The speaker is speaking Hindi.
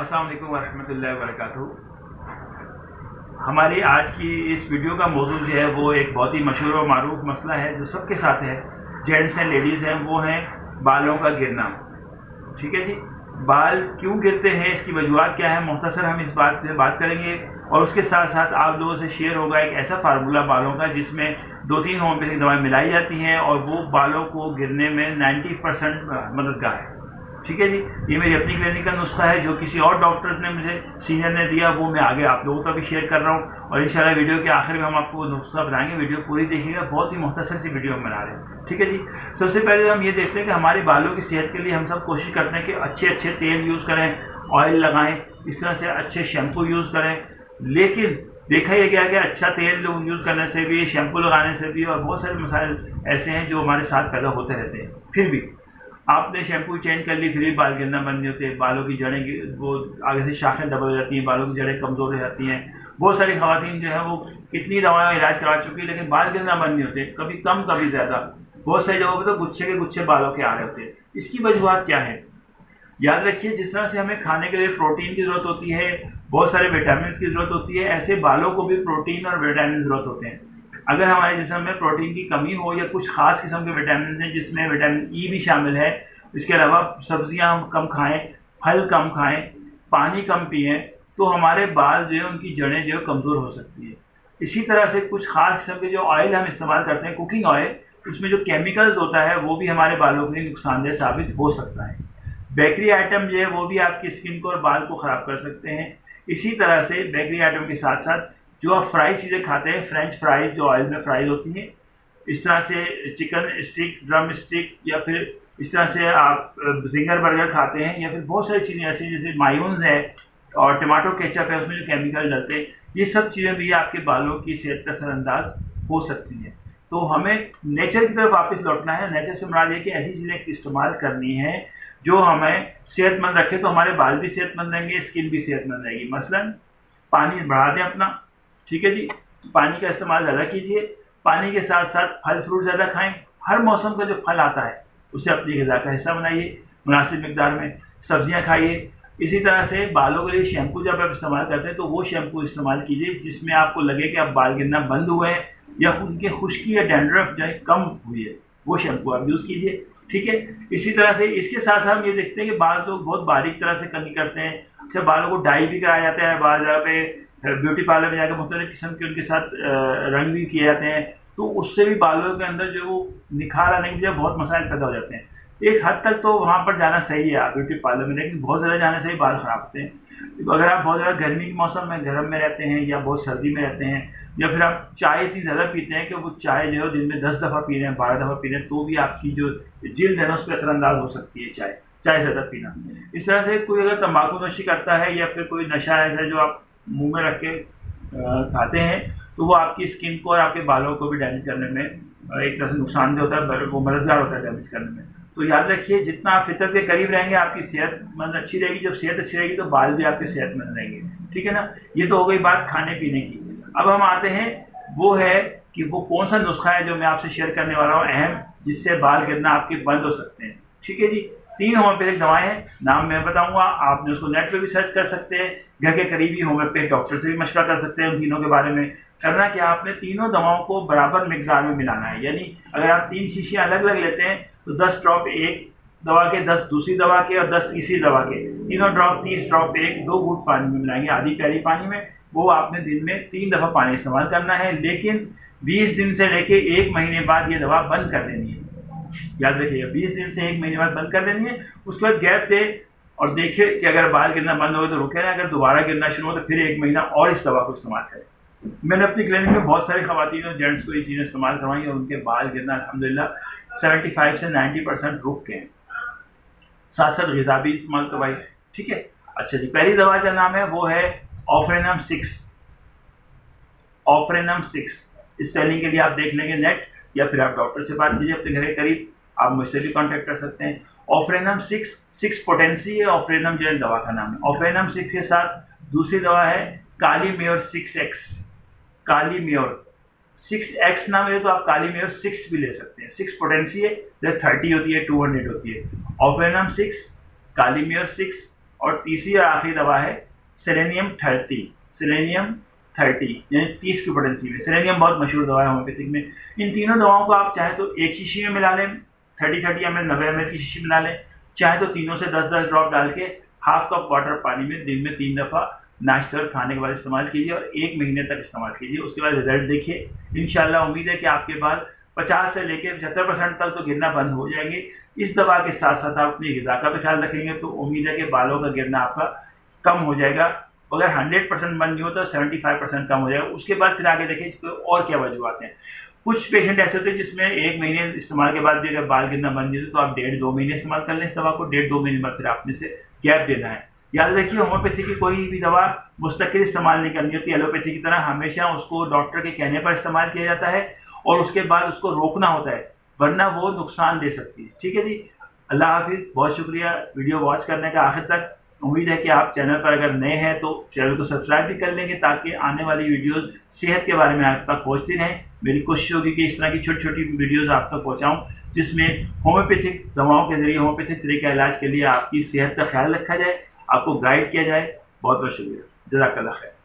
अस्सलाम वालेकुम वरहमतुल्लाहि वबरकातुहू। हमारी आज की इस वीडियो का मौजू जो है वो एक बहुत ही मशहूर और मारूफ मसला है जो सबके साथ है, जेंट्स हैं लेडीज़ हैं, वो है बालों का गिरना। ठीक है जी, बाल क्यों गिरते हैं, इसकी वजूहत क्या है, मुख्तसर हम इस बात पे बात करेंगे। और उसके साथ साथ आप लोगों से शेयर होगा एक ऐसा फार्मूला बालों का जिसमें 2-3 होम्योपैथिक दवाएं मिलाई जाती हैं और वो बालों को गिरने में 90% मददगार है। ठीक है जी, ये मेरी अपनी क्लिनिक का नुस्खा है जो किसी और डॉक्टर ने मुझे सीनियर ने दिया, वो मैं आगे आप लोगों का भी शेयर कर रहा हूँ। और इंशाल्लाह वीडियो के आखिर में हम आपको नुस्खा बताएंगे, वीडियो पूरी देखिएगा, बहुत ही मुख्तसर सी वीडियो हम बना रहे हैं। ठीक है जी, सबसे पहले हम ये देखते हैं कि हमारे बालों की सेहत के लिए हम सब कोशिश करते हैं कि अच्छे अच्छे तेल यूज़ करें, ऑयल लगाएं, इस तरह से अच्छे शैम्पू यूज़ करें। लेकिन देखा यह गया कि अच्छा तेल यूज़ करने से भी, शैम्पू लगाने से भी, और बहुत सारे मसाइल ऐसे हैं जो हमारे साथ पैदा होते रहते हैं। फिर भी आपने शैम्पू चेंज कर ली, फिर भी बाल गिरना बंद नहीं होते, बालों की जड़ें वो आगे से शाखें डबल हो जाती हैं, बालों की जड़ें कमज़ोर हो जाती हैं। बहुत सारी ख़वातीन जो है वो कितनी दवाएं इलाज करा चुकी है लेकिन बाल गिरना बंद नहीं होते, कभी कम कभी ज़्यादा। बहुत सारी जगहों पर तो गुच्छे के गुच्छे बालों के आ रहे होते हैं। इसकी वजूहत क्या है? याद रखिए, जिस तरह से हमें खाने के लिए प्रोटीन की ज़रूरत होती है, बहुत सारे विटामिन की ज़रूरत होती है, ऐसे बालों को भी प्रोटीन और विटामिन ज़रूरत होते हैं। अगर हमारे जिस्म में प्रोटीन की कमी हो या कुछ खास किस्म के विटामिन हैं जिसमें विटामिन ई भी शामिल है, इसके अलावा सब्जियां कम खाएं, फल कम खाएं, पानी कम पिएं, तो हमारे बाल जो है उनकी जड़ें जो है कमज़ोर हो सकती है। इसी तरह से कुछ खास किस्म के जो ऑयल हम इस्तेमाल करते हैं, कुकिंग ऑयल, उसमें जो केमिकल्स होता है वो भी हमारे बालों के लिए नुकसानदेह साबित हो सकता है। बेकरी आइटम जो है वो भी आपकी स्किन को और बाल को ख़राब कर सकते हैं। इसी तरह से बेकरी आइटम के साथ साथ जो आप फ्राई चीज़ें खाते हैं, फ्रेंच फ्राइज जो ऑयल में फ्राइज होती हैं, इस तरह से चिकन स्टिक, ड्रम स्टिक, या फिर इस तरह से आप जिंगर बर्गर खाते हैं, या फिर बहुत सारी चीज़ें ऐसी जैसे मायोन्स है और टमाटो केचप है, उसमें जो केमिकल डलते हैं, ये सब चीज़ें भी आपके बालों की सेहत का असरअंदाज हो सकती हैं। तो हमें नेचर की तरफ वापस लौटना है। नेचर से मुराद ये कि ऐसी चीज़ें इस्तेमाल करनी है जो हमें सेहतमंद रखे, तो हमारे बाल भी सेहतमंद रहेंगे, स्किन भी सेहतमंद रहेगी। मसलन पानी बढ़ा दें अपना, ठीक है जी, पानी का इस्तेमाल ज़्यादा कीजिए, पानी के साथ साथ फल फ्रूट ज़्यादा खाएं, हर मौसम का जो फल आता है उसे अपनी ग़िज़ा का हिस्सा बनाइए, मुनासिब मिकदार में सब्जियां खाइए। इसी तरह से बालों के लिए शैम्पू जब आप इस्तेमाल करते हैं तो वो शैम्पू इस्तेमाल कीजिए जिसमें आपको लगे कि अब बाल गिरना बंद हुए हैं या उनके खुश्की या डैंड्रफ जो है कम हुई है, वो शैम्पू आप यूज़ कीजिए। ठीक है, इसी तरह से इसके साथ साथ हम ये देखते हैं कि बाल लोग बहुत बारीक तरह से कमी करते हैं। अच्छा, बालों को डाई भी कराया जाता है, बाल जगह पे ब्यूटी पार्लर में जाकर मुख्तलिफ किस्म के उनके साथ रंग भी किए जाते हैं, तो उससे भी बालों के अंदर जो निखार आने की बहुत मसाइल पैदा हो जाते हैं। एक हद तक तो वहाँ पर जाना सही है आप ब्यूटी पार्लर में, लेकिन बहुत ज़्यादा जाने से ही बाल खराब होते हैं। तो अगर आप बहुत ज़्यादा गर्मी के मौसम में गर्म में रहते हैं या बहुत सर्दी में रहते हैं, या फिर आप चाय इतनी ज़्यादा पीते हैं कि वो चाय जो है दिन में 10 दफ़ा पी रहे हैं, 12 दफ़ा पी रहे हैं, तो भी आपकी जो जिल्द है ना उस पर असरअंदाज हो सकती है चाय ज़्यादा पीना। इस तरह से कोई अगर तम्बाकू नोशी करता है या फिर कोई नशा ऐसा जो आप मुँह में रख के खाते हैं, तो वो आपकी स्किन को और आपके बालों को भी डैमेज करने में एक तरह से नुकसानदेह होता है, वो मददगार होता है डैमेज करने में। तो याद रखिए, जितना आप फितरत के करीब रहेंगे आपकी सेहतमंद अच्छी रहेगी। जब सेहत अच्छी रहेगी तो बाल भी आपके सेहतमंद रहेंगे। ठीक है ना, ये तो हो गई बात खाने पीने की। अब हम आते हैं, वो है कि वो कौन सा नुस्खा है जो मैं आपसे शेयर करने वाला हूँ अहम, जिससे बाल गिरना आपके बंद हो सकते हैं। ठीक है जी, 3 होम्योपैथिक दवाएं हैं, नाम मैं बताऊंगा, आपने उसको नेट पे भी सर्च कर सकते हैं, घर के करीबी होम्योपैथिक डॉक्टर से भी मशवरा कर सकते हैं उन तीनों के बारे में। करना क्या, आपने तीनों दवाओं को बराबर मिकदार में मिलाना है। यानी अगर आप 3 शीशियाँ अलग अलग लेते हैं तो 10 ड्रॉप एक दवा के, 10 दूसरी दवा के और 10 तीसरी दवा के, तीनों ड्रॉप 30 ड्रॉप एक 2 घूंट पानी में मिलाएंगे, आधी प्याली पानी में। वो आपने दिन में 3 दफ़ा पानी इस्तेमाल करना है, लेकिन 20 दिन से लेके 1 महीने बाद ये दवा बंद कर देनी है। याद रखिएगा, 20 दिन से 1 महीने बाद बंद कर देनी है। उसके बाद गैप दे और देखिए कि अगर बाल गिरना बंद हो तो रुके ना, अगर दोबारा गिरना शुरू हो तो फिर 1 महीना और इस दवा को इस्तेमाल करें। मैंने अपनी क्लिनिक में बहुत सारी खवातीन और जेंट्स को ये चीज़ें इस्तेमाल करवाई और उनके बाल गिरना अल्हम्दुलिल्लाह 75 से 90% रुक गए। साथ साथ ग़िज़ा भी इस्तेमाल करवाई। ठीक है, अच्छा जी, पहली दवा का नाम है वो है ऑफ्रेनम 6। ऑफ्रेनम 6 स्पेलिंग के लिए आप देख लेंगे नेट, या फिर आप डॉक्टर से बात कीजिए अपने घर के करीब, आप मुझसे भी कांटेक्ट कर सकते हैं। ऑफ्रेनम 6 पोटेंसी है, ऑफ्रेनम जेल दवा का नाम है। ऑफ्रेनम 6 के साथ दूसरी दवा है काली म्योर 6X। काली म्योर 6X नाम है तो आप काली म्योर 6 भी ले सकते हैं। 6 पोटेंसी है, जब 30 होती है, 200 होती है। ऑफ्रेनम 6, काली म्योर 6, और तीसरी और आखिरी दवा है सेलेनियम 30 यानी 30 की पोटेंसी में। सेलेनियम बहुत मशहूर दवा है होम्योपैथिक में। इन तीनों दवाओं को आप चाहे तो एक शीशी में मिला लें, 30 ml 90 ml की शीशी मिला लें, चाहे तो तीनों से 10-10 ड्रॉप डाल के हाफ कप वाटर पानी में दिन में 3 दफ़ा नाश्ते और खाने के बाद इस्तेमाल कीजिए और 1 महीने तक इस्तेमाल कीजिए। उसके बाद रिजल्ट देखिए। इंशाल्लाह उम्मीद है कि आपके बाल 50 से लेकर 75% तक तो गिरना बंद हो जाएंगे। इस दवा के साथ साथ आप अपनी ग़िज़ा का भी ख्याल रखेंगे तो उम्मीद है कि बालों का गिरना आपका कम हो जाएगा। अगर 100% बंद नहीं हो तो 75% कम हो जाएगा। उसके बाद फिर आगे देखिए और क्या वजूहत हैं। कुछ पेशेंट ऐसे होते हैं जिसमें 1 महीने इस्तेमाल के बाद भी अगर बाल गिरना बंद नहीं हो तो आप 1.5-2 महीने इस्तेमाल कर लें इस दवा को। 1.5-2 महीने बाद फिर आपने से गैप देना है। याद रखिए होम्योपैथी की कोई भी दवा मुस्तकिल इस्तेमाल नहीं करनी होती। एलोपैथी की तरह हमेशा उसको डॉक्टर के कहने पर इस्तेमाल किया जाता है और उसके बाद उसको रोकना होता है, वरना वो नुकसान दे सकती है। ठीक है जी, अल्लाह हाफिज़। बहुत शुक्रिया वीडियो वॉच करने का आखिर तक। उम्मीद है कि आप चैनल पर अगर नए हैं तो चैनल को सब्सक्राइब भी कर लेंगे ताकि आने वाली वीडियोस सेहत के बारे में आप तक पहुँचती रहें। मेरी कोशिश होगी कि इस तरह की छोटी छोटी वीडियोस आप तक पहुँचाऊँ जिसमें होम्योपैथिक दवाओं के जरिए होम्योपैथिक तरीके इलाज के लिए आपकी सेहत का ख्याल रखा जाए, आपको गाइड किया जाए। बहुत बहुत शुक्रिया। जज़ाकल्लाह खैर।